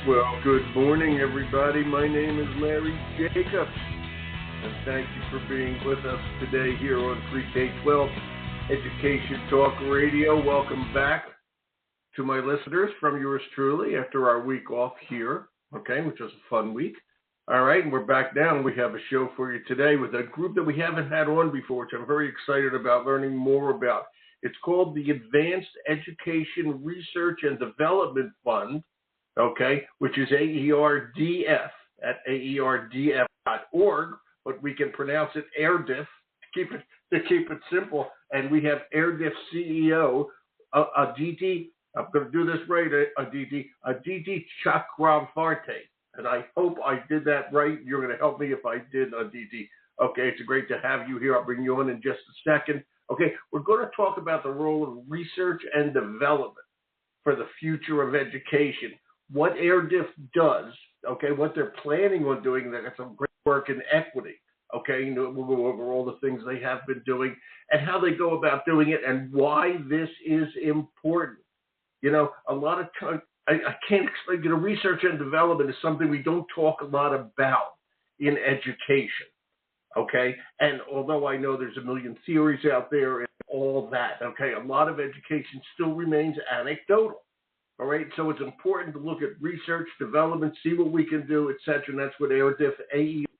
Well, good morning, everybody. My name is Larry Jacobs, and thank you for being with us today here on Pre-K-12 Education Talk Radio. Welcome back to my listeners from yours truly after our week off here, okay, which was a fun week. All right, and we're back now, and we have a show for you today with a group that we haven't had on before, which I'm very excited about learning more about. It's called the Advanced Education Research and Development Fund, okay, which is AERDF at aerdf.org, but we can pronounce it AIRDF to keep it simple. And we have AIRDF CEO Aditi. I'm going to do this right, Aditi Chakravarty. And I hope I did that right. You're going to help me if I did, Aditi. Okay, it's great to have you here. I'll bring you on in just a second. Okay, we're going to talk about the role of research and development for the future of education. What AIRDF does, okay, what they're planning on doing, they got some great work in equity, okay, we'll go over all the things they have been doing and how they go about doing it and why this is important. You know, a lot of times, I can't explain, research and development is something we don't talk a lot about in education, okay, and although I know there's a million theories out there and all that, okay, a lot of education still remains anecdotal. All right, so it's important to look at research, development, see what we can do, et cetera, and that's what AERDF,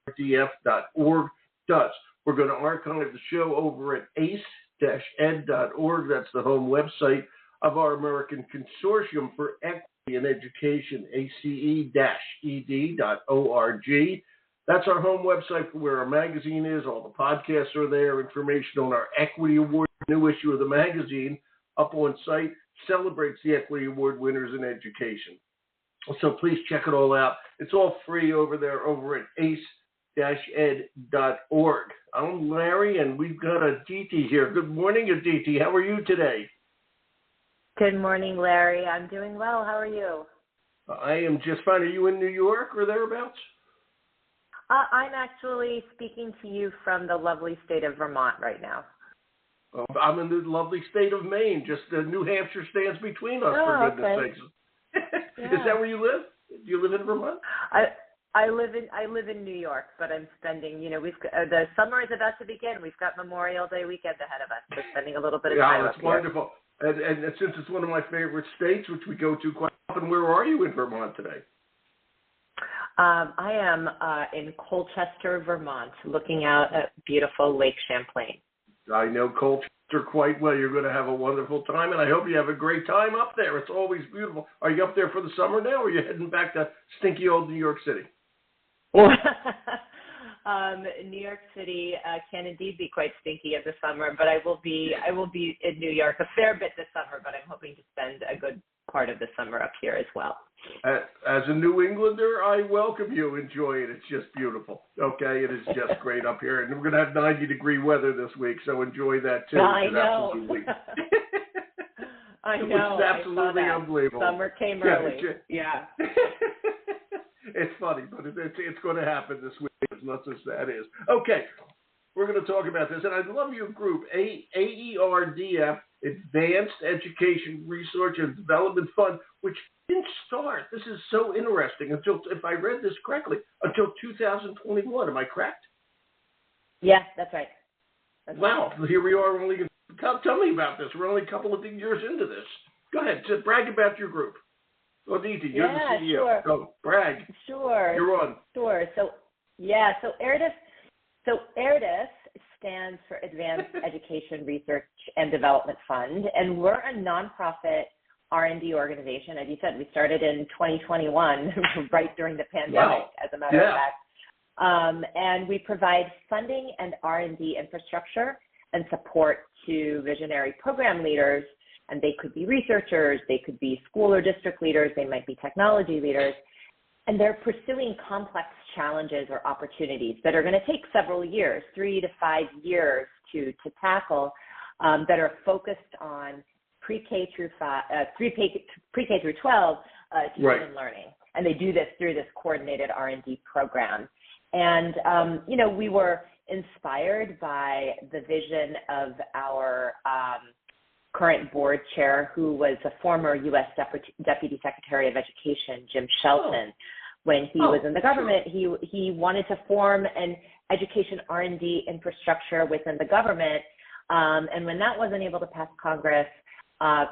aerdf.org does. We're going to archive the show over at ace-ed.org. That's the home website of our American Consortium for Equity in Education, ace-ed.org. That's our home website for where our magazine is. All the podcasts are there, information on our Equity Award, new issue of the magazine, up on site. Celebrates the Equity Award winners in education. So please check it all out. It's all free over there over at ace-ed.org. I'm Larry, and we've got Aditi here. Good morning, Aditi. How are you today? Good morning, Larry. I'm doing well. How are you? I am just fine. Are you in New York or thereabouts? I'm actually speaking to you from the lovely state of Vermont right now. I'm in the lovely state of Maine. Just New Hampshire stands between us, for goodness sakes. Yeah. Is that where you live? Do you live in Vermont? I live in New York, but I'm spending, the summer is about to begin. We've got Memorial Day weekend ahead of us. So spending a little bit of time up here. Yeah, it's wonderful. And since it's one of my favorite states, which we go to quite often, where are you in Vermont today? I am in Colchester, Vermont, looking out at beautiful Lake Champlain. I know Colchester quite well. You're going to have a wonderful time, and I hope you have a great time up there. It's always beautiful. Are you up there for the summer now, or are you heading back to stinky old New York City? New York City can indeed be quite stinky in the summer, but I will be in New York a fair bit this summer, but I'm hoping to spend a good part of the summer up here as well. As a New Englander, I welcome you. Enjoy it. It's just beautiful. Okay, it is just great up here. And we're going to have 90-degree weather this week, so enjoy that too. I know. I know. Which is absolutely unbelievable. Summer came early. Yeah. It's funny, but it's going to happen this week, as much as that is. Okay, we're going to talk about this. And I love your group, AERDF, Advanced Education Research and Development Fund, which didn't start. This is so interesting until, if I read this correctly, until 2021. Am I correct? Yeah, that's right. Wow. Right. Here we are. Tell me about this. We're only a couple of years into this. Go ahead. Brag about your group. Aditi, you're the CEO. Sure. Go, brag. Sure. You're on. Sure. So AIRDF stands for Advanced Education Research and Development Fund, and we're a nonprofit R&D organization. As you said, we started in 2021, right during the pandemic, as a matter of fact. And we provide funding and R&D infrastructure and support to visionary program leaders. And they could be researchers, they could be school or district leaders, they might be technology leaders. And they're pursuing complex challenges or opportunities that are going to take several years, 3 to 5 years to tackle, that are focused on pre-K through 12 children learning. And they do this through this coordinated R&D program. And, we were inspired by the vision of our current board chair, who was a former U.S. Deputy Secretary of Education, Jim Shelton. When he was in the government, he wanted to form an education R&D infrastructure within the government. And when that wasn't able to pass Congress,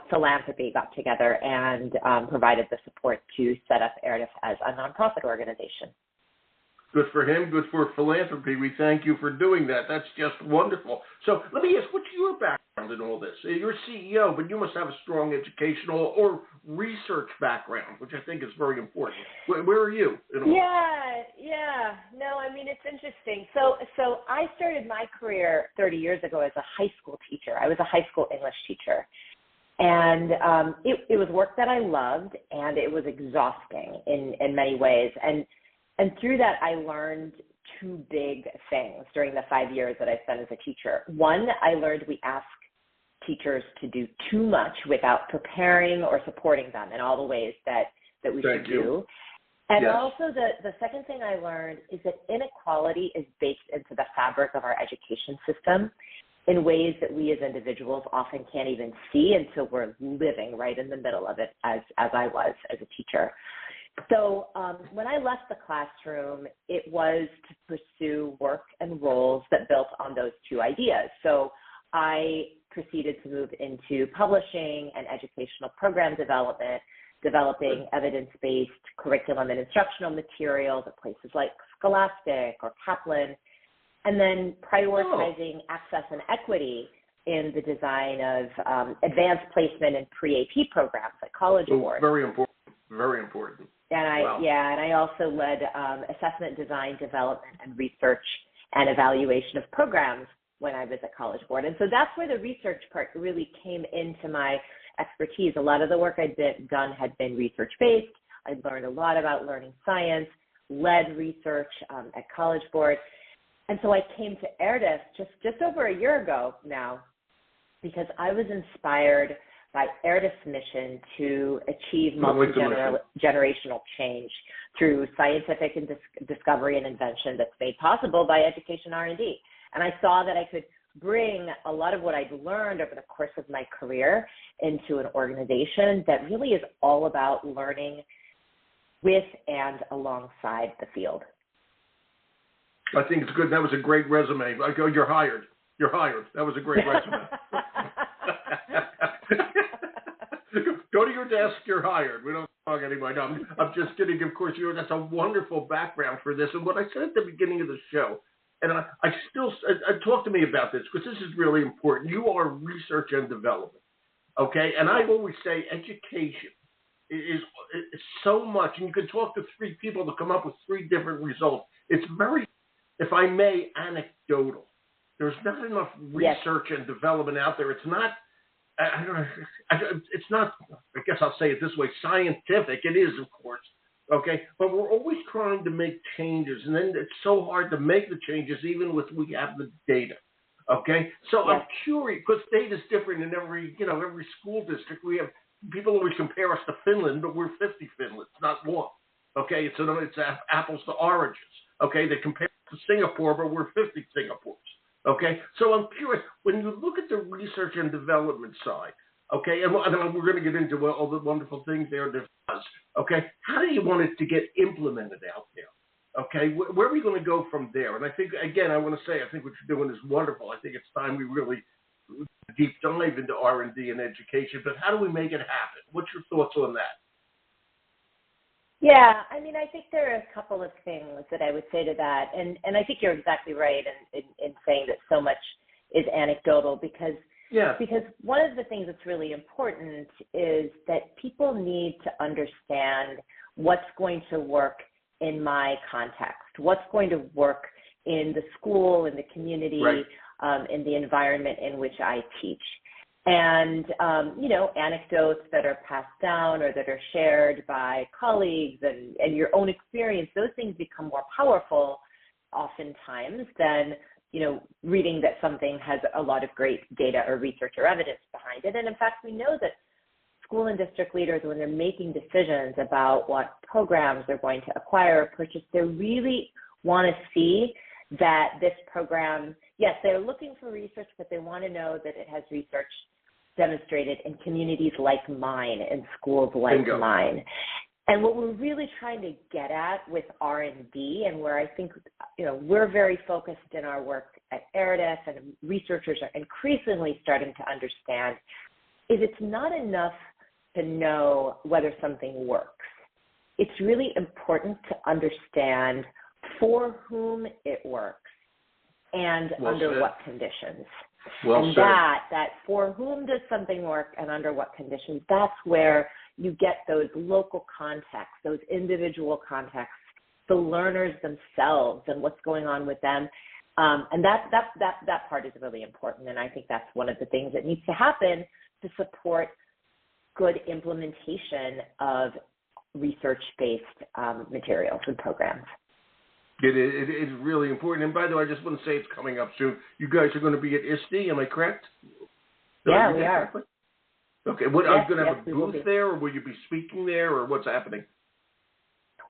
philanthropy got together and provided the support to set up ERDIF as a nonprofit organization. Good for him, good for philanthropy. We thank you for doing that. That's just wonderful. So let me ask, what's your background in all this? You're CEO, but you must have a strong educational or research background, which I think is very important. Where are you in all this? Yeah. No, I mean, it's interesting. So I started my career 30 years ago as a high school teacher. I was a high school English teacher. And it was work that I loved, and it was exhausting in many ways. And through that, I learned two big things during the 5 years that I spent as a teacher. One, I learned we ask teachers to do too much without preparing or supporting them in all the ways that we should do. And also the second thing I learned is that inequality is baked into the fabric of our education system in ways that we as individuals often can't even see until we're living right in the middle of it, as I was as a teacher. So when I left the classroom, it was to pursue work and roles that built on those two ideas. So I proceeded to move into publishing and educational program development, developing evidence-based curriculum and instructional materials at places like Scholastic or Kaplan, and then prioritizing access and equity in the design of advanced placement and pre-AP programs at College Board. Very important. Very important. And I also led assessment design, development, and research and evaluation of programs when I was at College Board. And so that's where the research part really came into my expertise. A lot of the work I'd done had been research-based. I'd learned a lot about learning science, led research at College Board. And so I came to ERDIF just over a year ago now, because I was inspired by ERDIF's mission to achieve multi-generational change through scientific and discovery and invention that's made possible by education R&D. And I saw that I could bring a lot of what I'd learned over the course of my career into an organization that really is all about learning with and alongside the field. I think it's good. That was a great resume. You're hired. You're hired. That was a great resume. Go to your desk, you're hired. We don't talk anymore. No, I'm just kidding. Of course, that's a wonderful background for this. And what I said at the beginning of the show, and I talk to me about this because this is really important. You are research and development, okay? And I always say education is so much, and you can talk to three people to come up with three different results. It's very, if I may, anecdotal. There's not enough research and development out there. It's not, it's not, I guess I'll say it this way, scientific. It is, of course, okay? But we're always trying to make changes, and then it's so hard to make the changes even with we have the data, okay? So I'm curious, because data is different in every school district. We have, people always compare us to Finland, but we're 50 Finlands, not one, okay? It's apples to oranges, okay? They compare us to Singapore, but we're 50 Singapores. Okay, so I'm curious, when you look at the research and development side, okay, and we're going to get into all the wonderful things there does, okay, how do you want it to get implemented out there? Okay, where are we going to go from there? And I think, again, I want to say, I think what you're doing is wonderful. I think it's time we really deep dive into R&D and education, but how do we make it happen? What's your thoughts on that? Yeah, I mean, I think there are a couple of things that I would say to that. And I think you're exactly right in saying that so much is anecdotal because one of the things that's really important is that people need to understand what's going to work in my context, what's going to work in the school, in the community, in the environment in which I teach. And, anecdotes that are passed down or that are shared by colleagues and your own experience, those things become more powerful oftentimes than, reading that something has a lot of great data or research or evidence behind it. And in fact, we know that school and district leaders, when they're making decisions about what programs they're going to acquire or purchase, they really want to see that this program, yes, they're looking for research, but they want to know that it has research demonstrated in communities like mine and schools like Bingo. mine. And what we're really trying to get at with R&D, and where I think, we're very focused in our work at Aridif, and researchers are increasingly starting to understand, is it's not enough to know whether something works. It's really important to understand for whom it works and under what conditions. And that for whom does something work and under what conditions, that's where you get those local contexts, those individual contexts, the learners themselves and what's going on with them. And that part is really important. And I think that's one of the things that needs to happen to support good implementation of research-based materials and programs. It is really important. And by the way, I just want to say it's coming up soon. You guys are going to be at ISTE, am I correct? Yeah, we are. Correctly? Okay. Are you going to have a booth there, or will you be speaking there, or what's happening?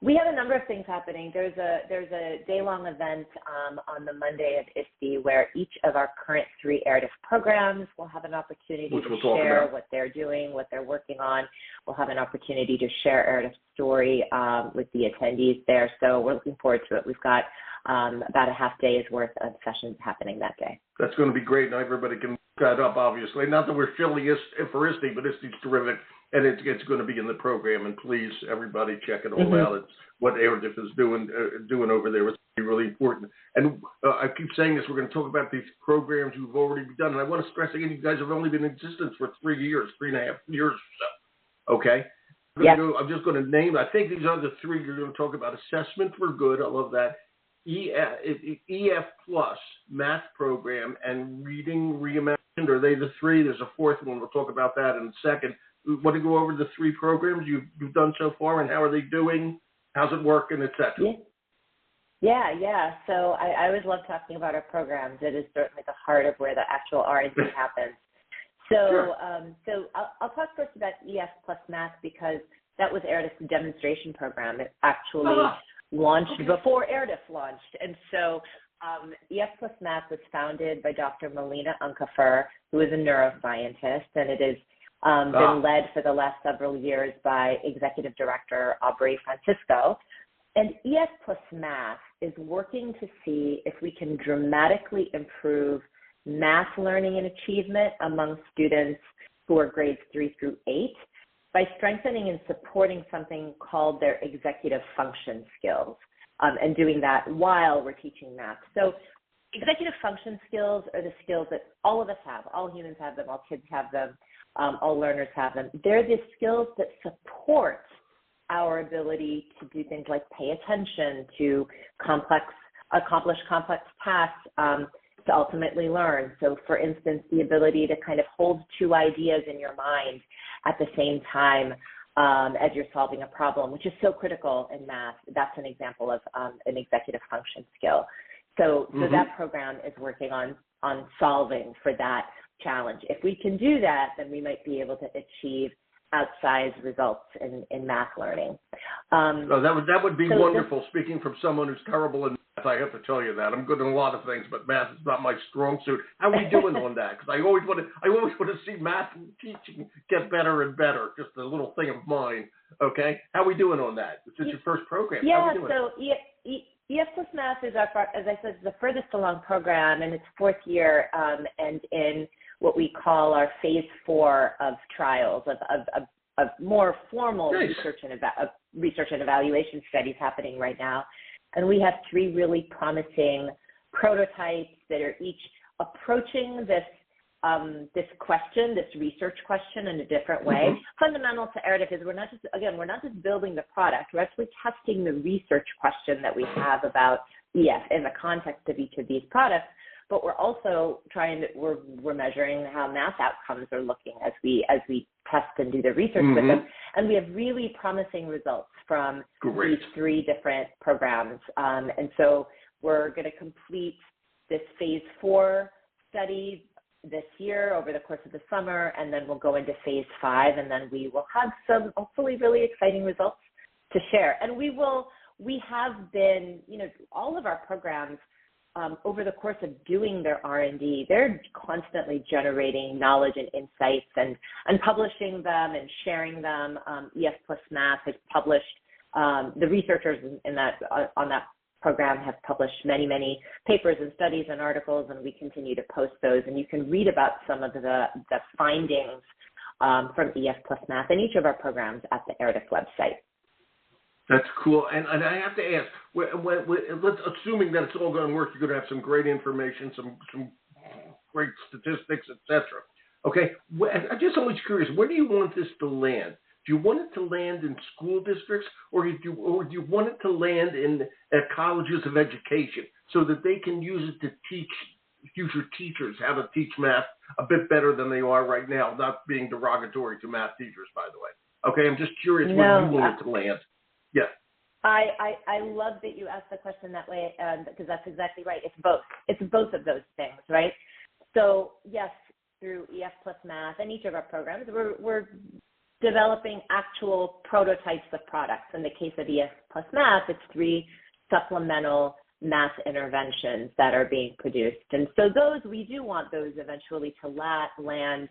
We have a number of things happening. There's a day-long event on the Monday at ISTE where each of our current 3 Aridif programs will have an opportunity to share what they're doing, what they're working on. We'll have an opportunity to share Aridif's story with the attendees there. So we're looking forward to it. We've got about a half day's worth of sessions happening that day. That's going to be great. Now everybody can look that up, obviously. Not that we're filling for ISTE, but ISTE's terrific. And it's going to be in the program, and please, everybody, check it all out. It's what Aridif is doing over there. It's really important. And I keep saying this, we're going to talk about these programs you've already done. And I want to stress again, you guys have only been in existence for 3.5 years or so. Okay? I'm just going to name, I think these are the 3 you're going to talk about. Assessment for Good, I love that. EF Plus, math program, and Reading Reimagined. Are they the 3? There's a 4th one. We'll talk about that in a second. We want to go over the 3 programs you've done so far, and how are they doing? How's it working, et cetera? Yeah. So I always love talking about our programs. It is certainly the heart of where the actual R&D happens. So, so I'll talk first about EF Plus Math because that was Aridif's demonstration program. It actually launched before Aridif launched, and so EF Plus Math was founded by Dr. Melina Unkefer, who is a neuroscientist, and it is been led for the last several years by Executive Director Aubrey Francisco. And EF Plus Math is working to see if we can dramatically improve math learning and achievement among students who are grades 3 through 8 by strengthening and supporting something called their executive function skills, and doing that while we're teaching math. So executive function skills are the skills that all of us have. All humans have them, all kids have them. All learners have them. They're the skills that support our ability to do things like pay attention, to accomplish complex tasks, to ultimately learn. So, for instance, the ability to kind of hold 2 ideas in your mind at the same time as you're solving a problem, which is so critical in math. That's an example of an executive function skill. So that program is working on solving for that challenge. If we can do that, then we might be able to achieve outsized results in math learning. That would be wonderful. Speaking from someone who's terrible in math, I have to tell you that. I'm good in a lot of things, but math is not my strong suit. How are we doing on that? Because I always want to see math teaching get better and better. Just a little thing of mine. Okay, how are we doing on that? This is your first program. Yeah. So EF Plus Math is as I said, the furthest along program in its 4th year, and in what we call our phase 4 of trials of more formal research and evaluation studies happening right now. And we have 3 really promising prototypes that are each approaching this research question in a different way. Fundamental to Aridif is we're not just building the product, we're actually testing the research question that we have about EF in the context of each of these products. But we're also we're measuring how math outcomes are looking as we test and do the research with them. And we have really promising results from these 3 different programs. And so we're going to complete this phase 4 study this year over the course of the summer, and then we'll go into phase 5, and then we will have some hopefully really exciting results to share. And we have been, all of our programs over the course of doing their R&D, they're constantly generating knowledge and insights and publishing them and sharing them. EF Plus Math has published, the researchers in that on that program have published many, many papers and studies and articles, and we continue to post those. And you can read about some of the findings from EF Plus Math in each of our programs at the ERDIC website. That's cool. And I have to ask, let's assuming that it's all going to work, you're going to have some great information, some great statistics, etc. Okay, I'm just always curious, where do you want this to land? Do you want it to land in school districts, or do you want it to land at colleges of education so that they can use it to teach future teachers how to teach math a bit better than they are right now, not being derogatory to math teachers, by the way. Okay, I'm just curious where you want it to land. Yeah. I love that you asked the question that way, because that's exactly right. It's both. It's both of those things, right? So yes, through EF Plus Math and each of our programs, we're developing actual prototypes of products. In the case of EF Plus Math, it's 3 supplemental math interventions that are being produced. And so we do want those eventually to land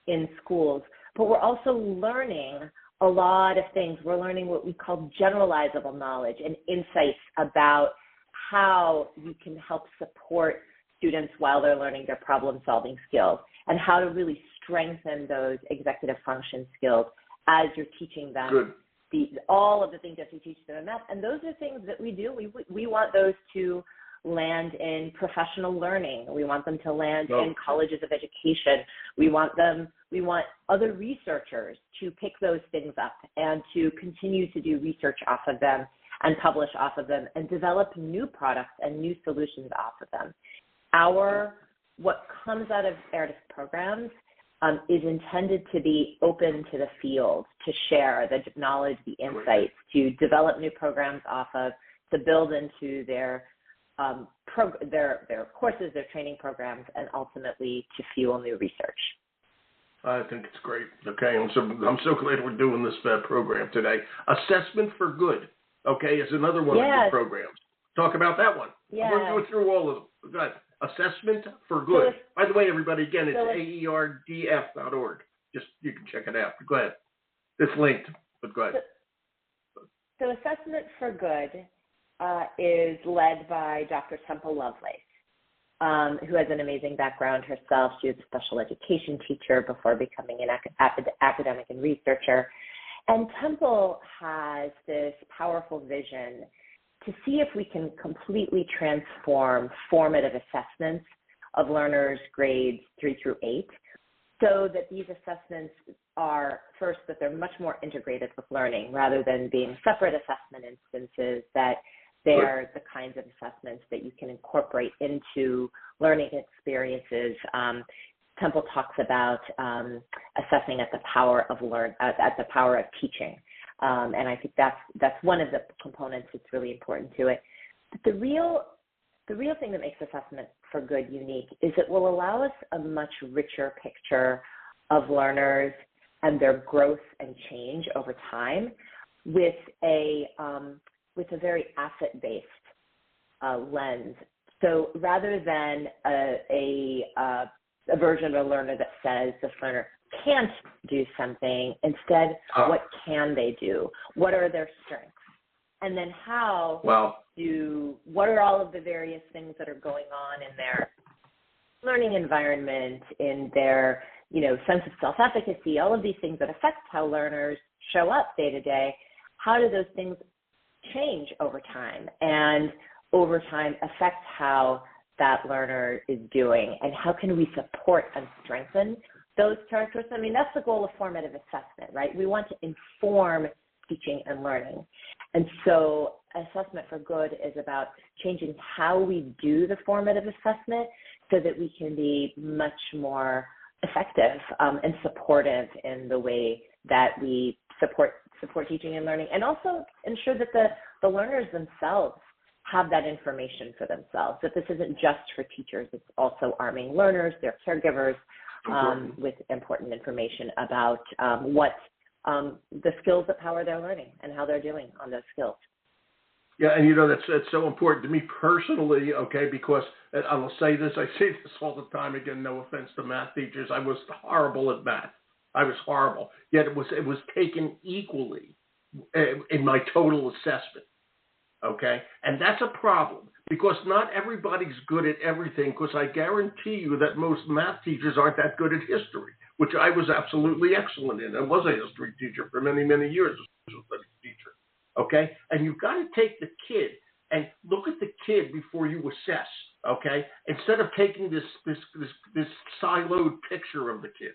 in schools. But we're also learning a lot of things. We're learning what we call generalizable knowledge and insights about how you can help support students while they're learning their problem-solving skills, and how to really strengthen those executive function skills as you're teaching them all of the things that you teach them in math. And those are things that we do. We want those to land in professional learning. We want them to land in colleges of education. We want other researchers to pick those things up and to continue to do research off of them and publish off of them and develop new products and new solutions off of them. What comes out of ERDIC programs is intended to be open to the field, to share the knowledge, the insights, to develop new programs off of, to build into their courses, their training programs, and ultimately to fuel new research. I think it's great. Okay, I'm so glad we're doing this program today. Assessment for Good, okay, is another one of your programs. Talk about that one. Yeah. We're going through all of them. Go ahead. Assessment for Good. By the way, everybody, again, it's aerdf.org. Just you can check it out. Go ahead. It's linked, but go ahead. So Assessment for Good is led by Dr. Temple Lovelace, who has an amazing background herself. She was a special education teacher before becoming an academic and researcher. And Temple has this powerful vision to see if we can completely transform formative assessments of learners grades 3 through 8, so that these assessments are, first, that they're much more integrated with learning rather than being separate assessment instances, that they are the kinds of assessments that you can incorporate into learning experiences. Temple talks about assessing at the power of teaching. And I think that's one of the components that's really important to it. But the real thing that makes Assessment for Good unique is it will allow us a much richer picture of learners and their growth and change over time with a very asset-based lens. So rather than a version of a learner that says this learner can't do something, instead, what can they do? What are their strengths? And then what are all of the various things that are going on in their learning environment, in their sense of self-efficacy, all of these things that affect how learners show up day to day. How do those things change over time, and over time affect how that learner is doing, and how can we support and strengthen those characteristics? I mean, that's the goal of formative assessment, right? We want to inform teaching and learning. And so Assessment for Good is about changing how we do the formative assessment so that we can be much more effective and supportive in the way that we support teaching and learning, and also ensure that the learners themselves have that information for themselves, that this isn't just for teachers, it's also arming learners, their caregivers, with important information about the skills that power their learning and how they're doing on those skills. Yeah, and that's so important to me personally, okay, because and I'll say this, I say this all the time, again, no offense to math teachers, I was horrible at math. I was horrible. Yet it was taken equally in my total assessment, okay? And that's a problem because not everybody's good at everything, because I guarantee you that most math teachers aren't that good at history, which I was absolutely excellent in. I was a history teacher for many, many years, a social studies teacher. Okay, and you've got to take the kid and look at the kid before you assess. Okay, instead of taking this siloed picture of the kid.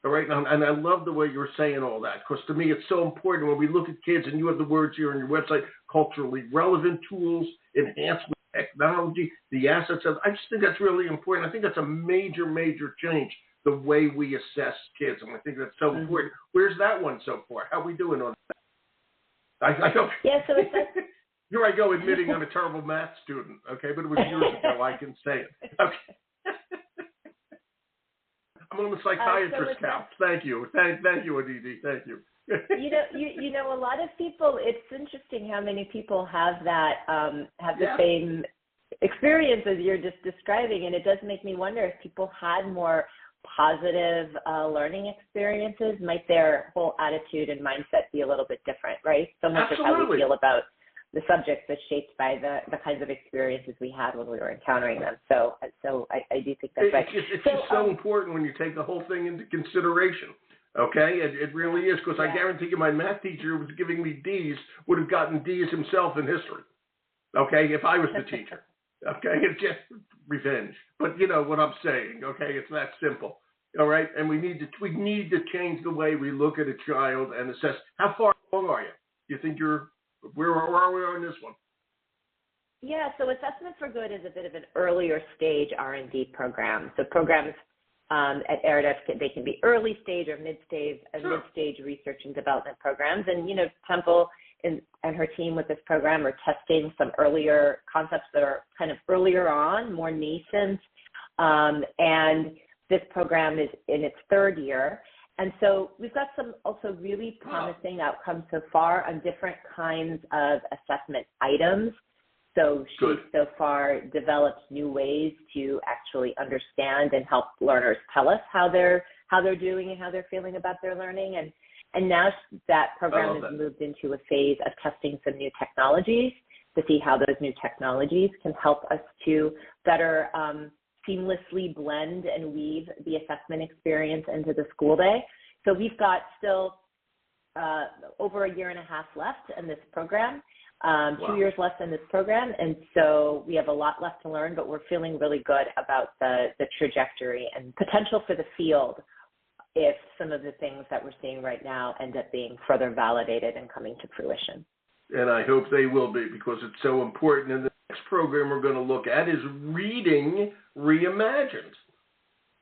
All right, and I love the way you're saying all that, because to me it's so important when we look at kids, and you have the words here on your website: culturally relevant tools, enhancement technology, the assets of. I just think that's really important. I think that's a major change, the way we assess kids, and I think that's so important. Where's that one so far? How are we doing on that? I don't. Yeah, so it's here I go admitting I'm a terrible math student, okay, but it was years ago, I can say it. Okay. I'm on the psychiatrist couch. Thank you. Thank you, Aditi. Thank you. you know, a lot of people, it's interesting how many people have that, have the same experience as you're just describing, and it does make me wonder if people had more positive learning experiences, might their whole attitude and mindset be a little bit different, right? So much of how we feel about the subjects is shaped by the kinds of experiences we had when we were encountering them. So I do think that's right. It's just so important when you take the whole thing into consideration. Okay, it really is, because I guarantee you my math teacher who was giving me D's would have gotten D's himself in history. Okay, if I was the teacher. Okay, it's just revenge. But you know what I'm saying, okay? It's that simple. All right? And we need to change the way we look at a child and assess. How far along are you? Do you think where are we on this one? Yeah, so Assessment for Good is a bit of an earlier stage R&D program. So programs at ERDF, they can be early stage or mid-stage, mid-stage research and development programs. And, you know, Temple and her team with this program are testing some earlier concepts that are kind of earlier on, more nascent. And this program is in its third year. And so we've got some also really promising outcomes so far on different kinds of assessment items. So she's so far developed new ways to actually understand and help learners tell us how they're doing and how they're feeling about their learning. And now that program has moved into a phase of testing some new technologies to see how those new technologies can help us to better seamlessly blend and weave the assessment experience into the school day. So we've got still over a year and a half left in this program, 2 years left in this program. And so we have a lot left to learn, but we're feeling really good about the trajectory and potential for the field if some of the things that we're seeing right now end up being further validated and coming to fruition. And I hope they will be, because it's so important. And the next program we're going to look at is Reading Reimagined.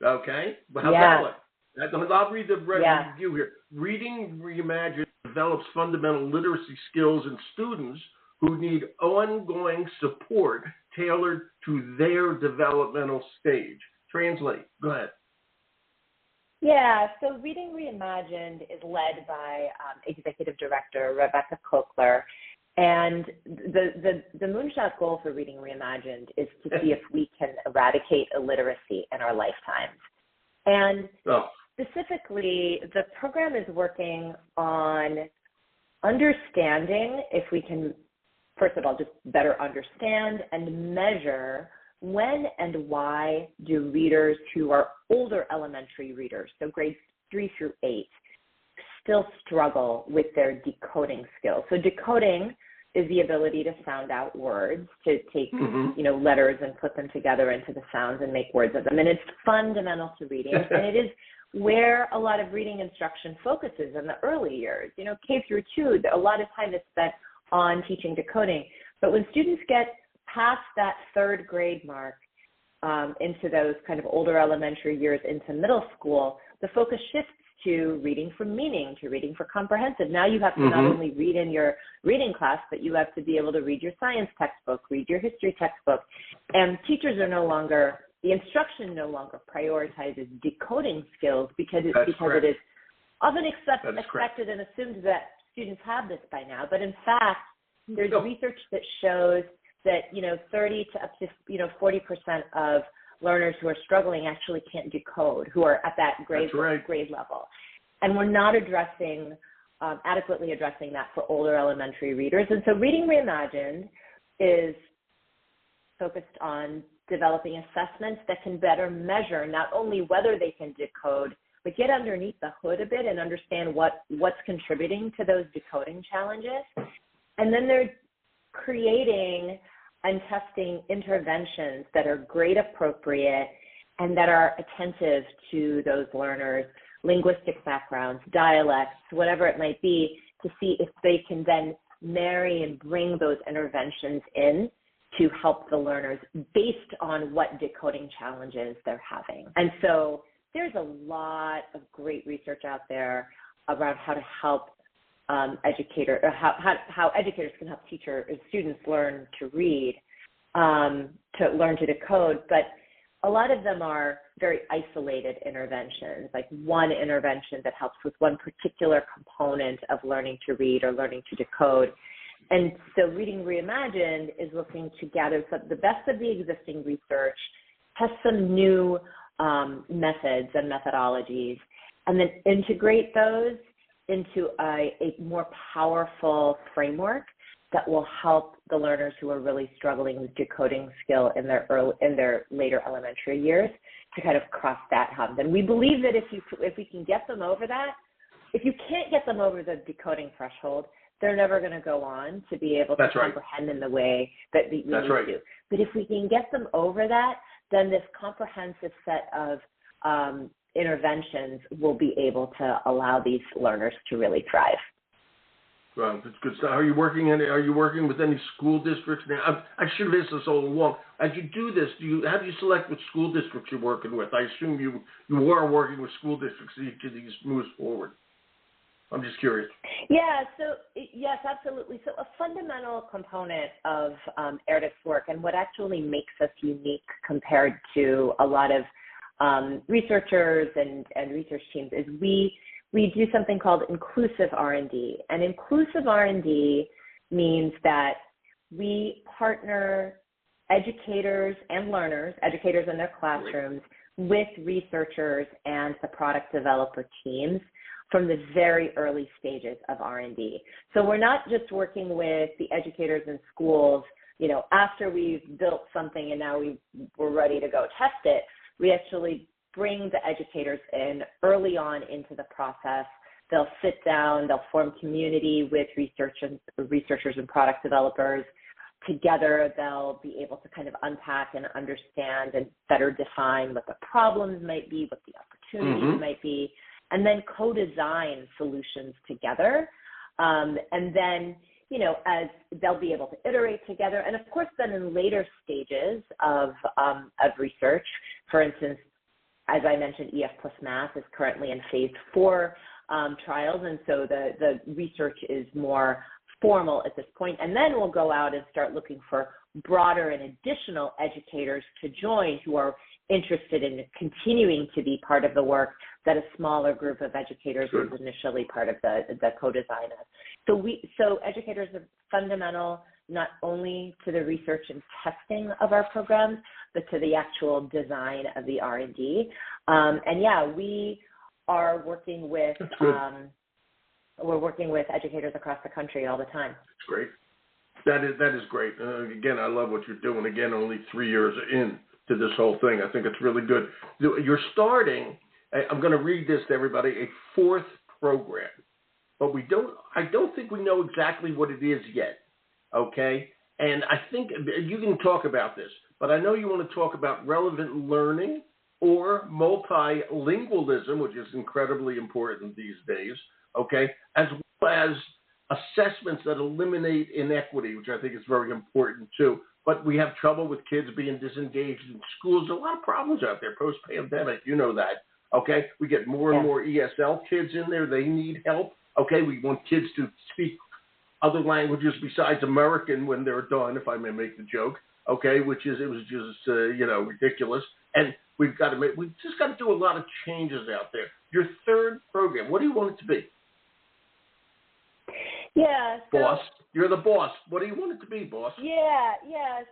Okay? But how's that one? I'll read the review here. Reading Reimagined develops fundamental literacy skills in students who need ongoing support tailored to their developmental stage. Translate. Go ahead. Yeah, so Reading Reimagined is led by Executive Director Rebecca Kokler, and the moonshot goal for Reading Reimagined is to see if we can eradicate illiteracy in our lifetimes. And specifically, the program is working on understanding if we can, first of all, just better understand and measure when and why do readers who are older elementary readers, so grades 3 through 8, still struggle with their decoding skills. So decoding is the ability to sound out words, to take letters and put them together into the sounds and make words of them. And it's fundamental to reading, and it is where a lot of reading instruction focuses in the early years. You know, K through 2, a lot of time is spent on teaching decoding. But when students get past that third grade mark into those kind of older elementary years into middle school, the focus shifts to reading for meaning, to reading for comprehensive. Now you have to not only read in your reading class, but you have to be able to read your science textbook, read your history textbook. And teachers are the instruction no longer prioritizes decoding skills because it is often expected and assumed that students have this by now. But in fact, there's research that shows that, 30 to up to, 40% of learners who are struggling actually can't decode, who are at that grade level. And we're not adequately addressing that for older elementary readers. And so Reading Reimagined is focused on developing assessments that can better measure not only whether they can decode, but get underneath the hood a bit and understand what's contributing to those decoding challenges. And then they're creating and testing interventions that are grade appropriate and that are attentive to those learners' linguistic backgrounds, dialects, whatever it might be, to see if they can then marry and bring those interventions in to help the learners based on what decoding challenges they're having. And so there's a lot of great research out there around how to help how educators can help students learn to read, to learn to decode, but a lot of them are very isolated interventions, like one intervention that helps with one particular component of learning to read or learning to decode. And so Reading Reimagined is looking to gather the best of the existing research, test some new methods and methodologies, and then integrate those into a more powerful framework that will help the learners who are really struggling with decoding skill in their later elementary years to kind of cross that hump. And we believe that if we can get them over that, if you can't get them over the decoding threshold, they're never going to go on to be able to comprehend in the way that we need to. But if we can get them over that, then this comprehensive set of interventions will be able to allow these learners to really thrive. Well, that's good stuff. Are you working with any school districts now? I should have asked this all along. As you do this, how do you select which school districts you're working with? I assume you are working with school districts as each of these moves forward. I'm just curious. Yeah, so yes, absolutely. So a fundamental component of ERDIC's work and what actually makes us unique compared to a lot of researchers and research teams is we do something called inclusive R&D. And inclusive R&D means that we partner educators and learners, educators in their classrooms, with researchers and the product developer teams from the very early stages of R&D. So we're not just working with the educators in schools, after we've built something and now we're ready to go test it. We actually bring the educators in early on into the process. They'll sit down, they'll form community with researchers and product developers. Together, they'll be able to kind of unpack and understand and better define what the problems might be, what the opportunities might be, and then co-design solutions together. And then, as they'll be able to iterate together. And of course, then in later stages of research, for instance, as I mentioned, EF plus Math is currently in phase 4 trials. And so the research is more formal at this point. And then we'll go out and start looking for broader and additional educators to join who are interested in continuing to be part of the work that a smaller group of educators was initially part of the co-design of. So educators are fundamental not only to the research and testing of our programs, but to the actual design of the R&D. We are working with educators across the country all the time. That's great. That is great. Again, I love what you're doing. Again, only 3 years in to this whole thing. I think it's really good. You're starting, I'm going to read this to everybody, a 4th program, but I don't think we know exactly what it is yet, okay? And I think you can talk about this, but I know you want to talk about relevant learning or multilingualism, which is incredibly important these days, okay, as well as assessments that eliminate inequity, which I think is very important too. But we have trouble with kids being disengaged in schools. There's a lot of problems out there post-pandemic. You know that, okay? We get more and more ESL kids in there. They need help, okay? We want kids to speak other languages besides American when they're done, if I may make the joke, okay? It was just ridiculous. And we've just got to do a lot of changes out there. Your 3rd program, what do you want it to be? Yeah. Boss. You're the boss. What do you want it to be, boss? Yeah.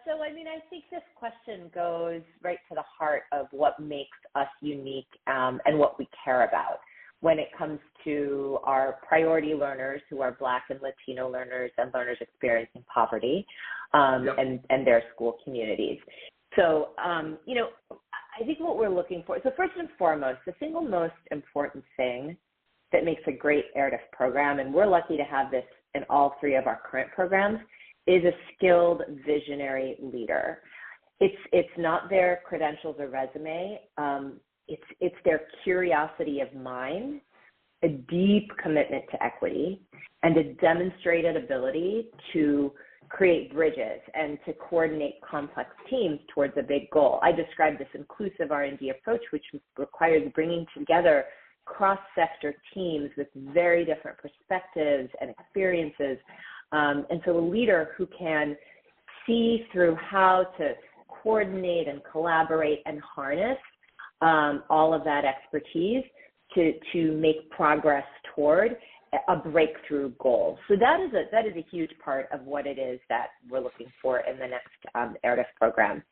So, I mean, I think this question goes right to the heart of what makes us unique and what we care about when it comes to our priority learners who are Black and Latino learners and learners experiencing poverty and their school communities. So, I think what we're looking for, so first and foremost, the single most important thing that makes a great ERDIF program, and we're lucky to have this in all three of our current programs, is a skilled visionary leader. It's not their credentials or resume. It's their curiosity of mind, a deep commitment to equity, and a demonstrated ability to create bridges and to coordinate complex teams towards a big goal. I described this inclusive R&D approach, which requires bringing together cross-sector teams with very different perspectives and experiences. And so a leader who can see through how to coordinate and collaborate and harness all of that expertise to make progress toward a breakthrough goal. So that is a huge part of what it is that we're looking for in the next ERDIF program.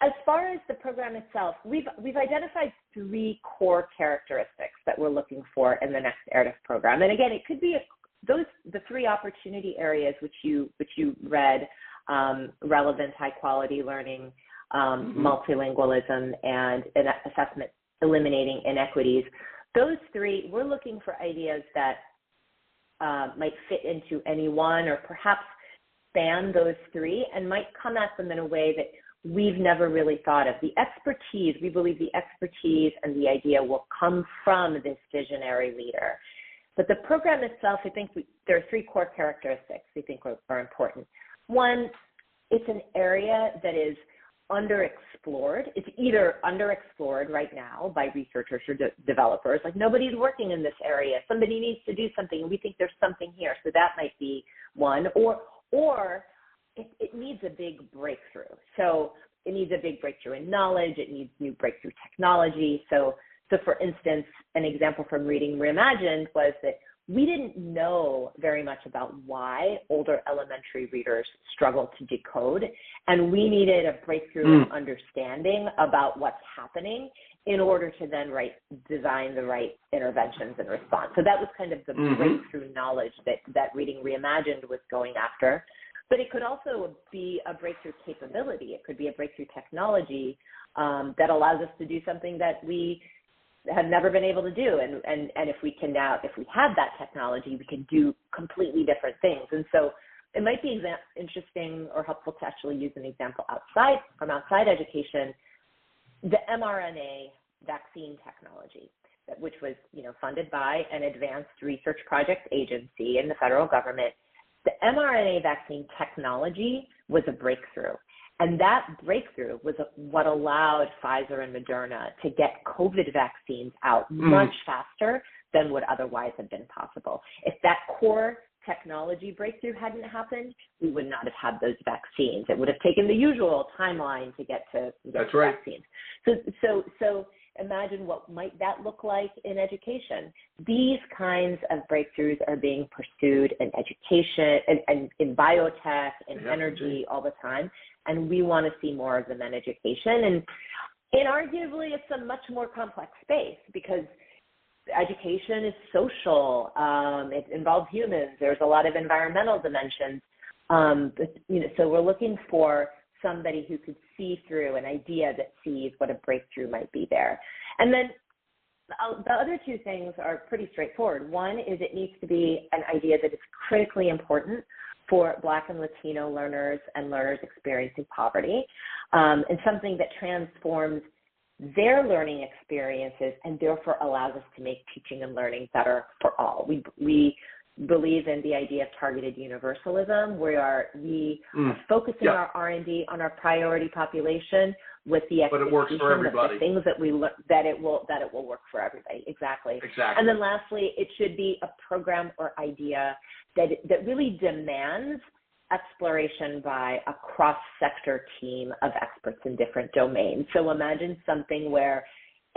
As far as the program itself, we've identified three core characteristics that we're looking for in the next ERDIF program. And again, it could be the three opportunity areas which you read: relevant, high quality learning, multilingualism, and assessment eliminating inequities. Those three, we're looking for ideas that might fit into any one or perhaps span those three and might come at them in a way that we've never really thought of. The expertise, we believe the expertise and the idea will come from this visionary leader. But the program itself, I think there are three core characteristics we think are important. One, it's an area that is underexplored. It's either underexplored right now by researchers or developers, like nobody's working in this area, somebody needs to do something, and we think there's something here. So that might be one, or it needs a big breakthrough. So it needs a big breakthrough in knowledge, it needs new breakthrough technology. So for instance, an example from Reading Reimagined was that we didn't know very much about why older elementary readers struggle to decode, and we needed a breakthrough in understanding about what's happening in order to then design the right interventions and response. So that was kind of the breakthrough knowledge that Reading Reimagined was going after. But it could also be a breakthrough capability. It could be a breakthrough technology that allows us to do something that we have never been able to do. And if we have that technology, we can do completely different things. And so it might be interesting or helpful to actually use an example from outside education, the mRNA vaccine technology, which was funded by an advanced research project agency in the federal government. The mRNA vaccine technology was a breakthrough. And that breakthrough was what allowed Pfizer and Moderna to get COVID vaccines out much faster than would otherwise have been possible. If that core technology breakthrough hadn't happened, we would not have had those vaccines. It would have taken the usual timeline to get to vaccines. So imagine what might that look like in education. These kinds of breakthroughs are being pursued in education and in biotech and energy all the time. And we want to see more of them in education. And arguably, it's a much more complex space because education is social. It involves humans. There's a lot of environmental dimensions. So we're looking for somebody who could see through an idea that sees what a breakthrough might be there. And then the other two things are pretty straightforward. One is it needs to be an idea that is critically important for Black and Latino learners and learners experiencing poverty, and something that transforms their learning experiences and therefore allows us to make teaching and learning better for all. We believe in the idea of targeted universalism, where we are focusing our R&D on our priority population with the expectation that the things that we learn, that it will work for everybody. Exactly. And then lastly, it should be a program or idea that really demands exploration by a cross-sector team of experts in different domains. So imagine something where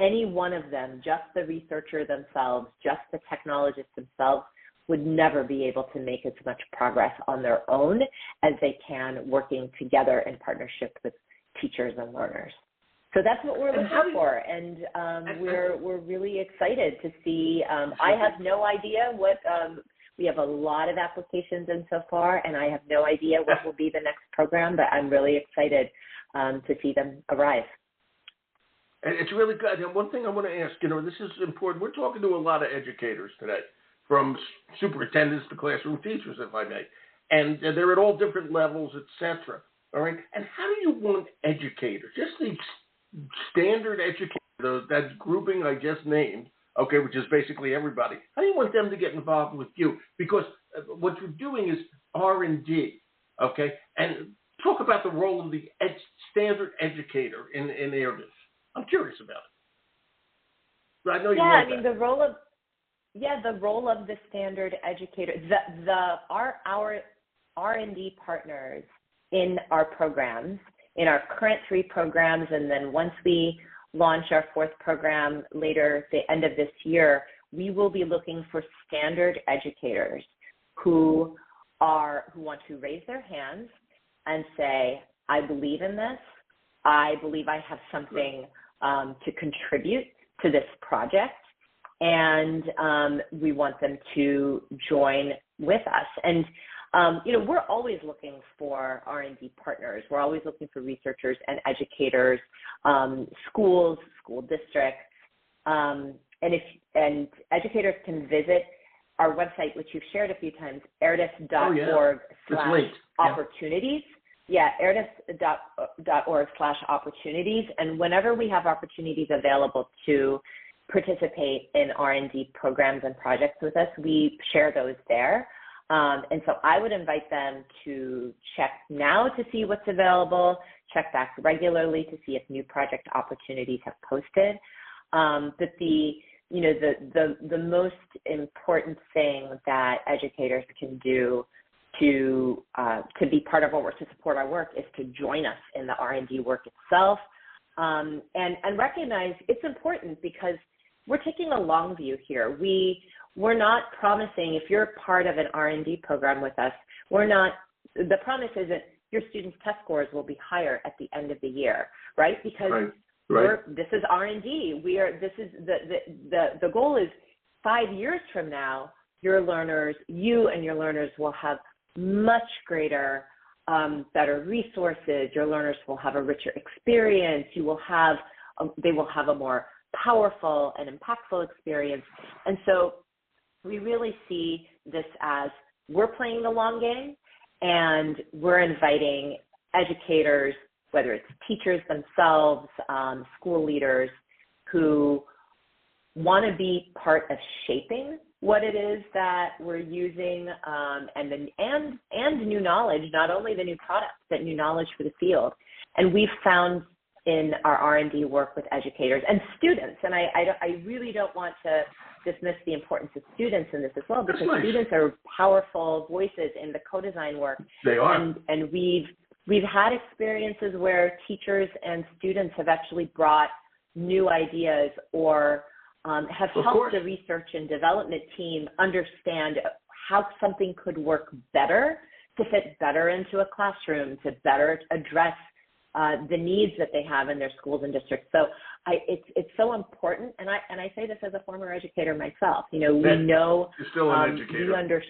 any one of them, just the researcher themselves, just the technologists themselves, would never be able to make as much progress on their own as they can working together in partnership with teachers and learners. So that's what we're looking for, and we're really excited to see. I have no idea what we have a lot of applications in so far, and I have no idea what will be the next program, but I'm really excited to see them arrive. And it's really good. And one thing I want to ask, this is important. We're talking to a lot of educators today, from superintendents to classroom teachers, if I may. And they're at all different levels, et cetera. All right? And how do you want educators, just the standard educator, that grouping I just named, okay, which is basically everybody, how do you want them to get involved with you? Because what you're doing is R&D, okay? And talk about the role of the standard educator in areas. I'm curious about it. I know you I know mean, that. the role of the standard educator, our R&D partners in our programs, in our current 3 programs, and then once we launch our 4th program later at the end of this year, we will be looking for standard educators who want to raise their hands and say, I believe in this. I believe I have something to contribute to this project, and we want them to join with us. And we're always looking for R&D partners. We're always looking for researchers and educators, schools, school districts, and educators can visit our website, which you've shared a few times, erdis.org/opportunities. Yeah, erdis.org/opportunities. And whenever we have opportunities available to participate in R&D programs and projects with us, we share those there. And so I would invite them to check now to see what's available, check back regularly to see if new project opportunities have posted. But the most important thing that educators can do to be part of our work, to support our work, is to join us in the R&D work itself, and recognize it's important because we're taking a long view here. We're not promising, if you're part of an R&D program with us, the promise isn't your students' test scores will be higher at the end of the year, right? Because this is R&D. The goal is 5 years from now, you and your learners will have much greater, better resources. Your learners will have a richer experience. They will have a more powerful and impactful experience. And so we really see this as we're playing the long game, and we're inviting educators, whether it's teachers themselves, school leaders, who want to be part of shaping what it is that we're using, and new knowledge, not only the new products, but new knowledge for the field. And we've found in our R&D work with educators and students, and I really don't want to dismiss the importance of students in this as well, because students are powerful voices in the co-design work. They are. And we've had experiences where teachers and students have actually brought new ideas or have helped the research and development team understand how something could work better to fit better into a classroom, to better address the needs that they have in their schools and districts. So it's so important, and I say this as a former educator myself. We know you're still an educator.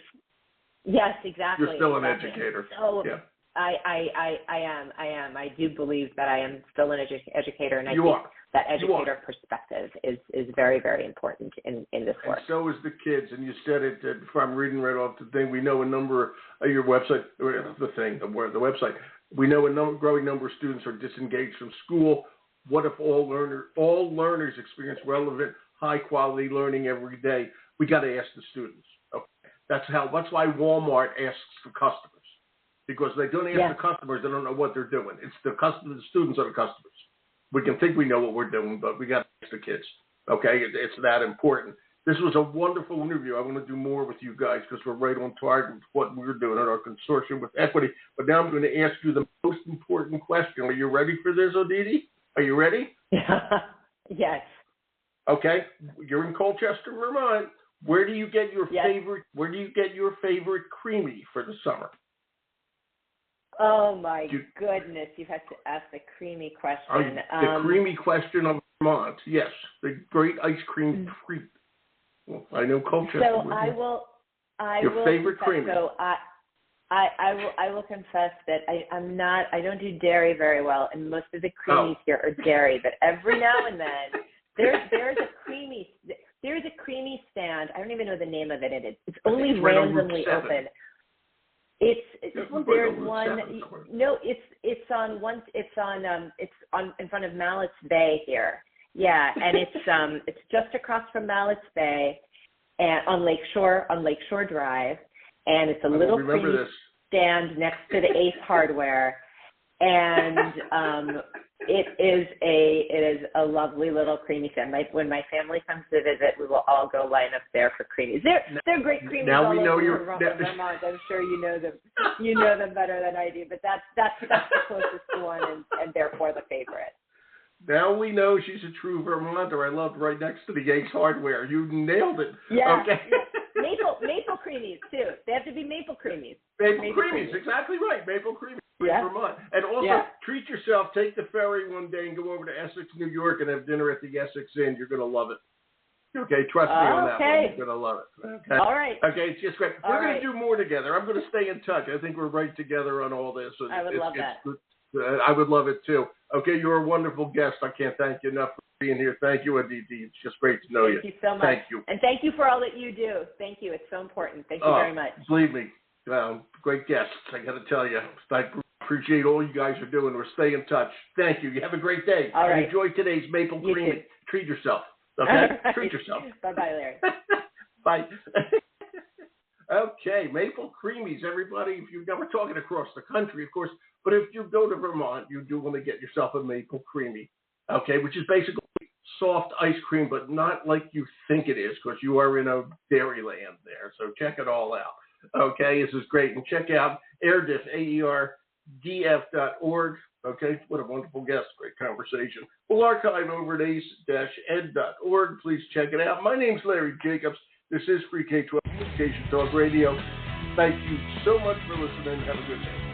Yes, exactly. You're still an educator. So yeah. I am. I do believe that I am still an educator, and I think that educator perspective is very, very important in this work. And so is the kids. And you said it, if I'm reading right off the thing, we know a number of your website, the website, we know a growing number of students are disengaged from school. What if all learners experience relevant, high-quality learning every day? We got to ask the students. Okay, that's why Walmart asks the customers, because they don't ask the customers. They don't know what they're doing. It's the students are the customers. We can think we know what we're doing, but we got to ask the kids. Okay, it's that important. This was a wonderful interview. I want to do more with you guys because we're right on target with what we're doing at our consortium with Equity. But now I'm going to ask you the most important question. Are you ready for this, Odidi? Are you ready? Yes. Okay. You're in Colchester, Vermont. Where do you get your favorite? Where do you get your favorite creamy for the summer? Oh my goodness! You have to ask the creamy question. The creamy question of Vermont. Yes, the great ice cream treat. Well, I know Colchester. So I will. Your favorite creamy. So I will confess that I don't do dairy very well, and most of the creamies here are dairy. But every now and then there's a creamy stand. I don't even know the name of it. It's only randomly open. There's one. No, it's on in front of Mallett's Bay here. Yeah, and it's just across from Mallett's Bay, and on Lakeshore Drive, and it's a little creamy stand next to the Ace Hardware, and it is a lovely little creamy stand. When my family comes to visit, we will all go line up there for creamies. They're great creamies. Now we know you're Vermont. I'm sure you know them. You know them better than I do. But that's the closest one, and therefore the favorite. Now we know she's a true Vermonter. I loved right next to the Ace Hardware. You nailed it. Yeah. Okay. Yeah. Maple creamies too. They have to be maple creamies. Maple creamies, exactly right. Maple creamies. Vermont. And also, treat yourself. Take the ferry one day and go over to Essex, New York, and have dinner at the Essex Inn. You're going to love it. Okay, trust me on that one. You're going to love it. Okay. All right. Okay, it's just great. We're going to do more together. I'm going to stay in touch. I think we're right together on all this. I would love that. I would love it too. Okay, you're a wonderful guest. I can't thank you enough for being here. Thank you, Aditi. It's just great to know you. Thank you so much. Thank you. And thank you for all that you do. Thank you. It's so important. Thank you very much. Believe me, great guests. I got to tell you, I appreciate all you guys are doing. We'll stay in touch. Thank you. You have a great day. All right. Enjoy today's maple cream. Too. Treat yourself. Okay? Treat yourself. Bye-bye, Larry. Bye. Okay, maple creamies, everybody. We're talking across the country, of course, but if you go to Vermont, you do want to get yourself a maple creamy, okay, which is basically soft ice cream, but not like you think it is, because you are in a dairy land there. So check it all out. Okay, this is great. And check out AERDF, AERDF.org. Okay, what a wonderful guest. Great conversation. We'll archive over at ace-ed.org. Please check it out. My name's Larry Jacobs. This is Free K-12 Education Talk Radio. Thank you so much for listening. Have a good day.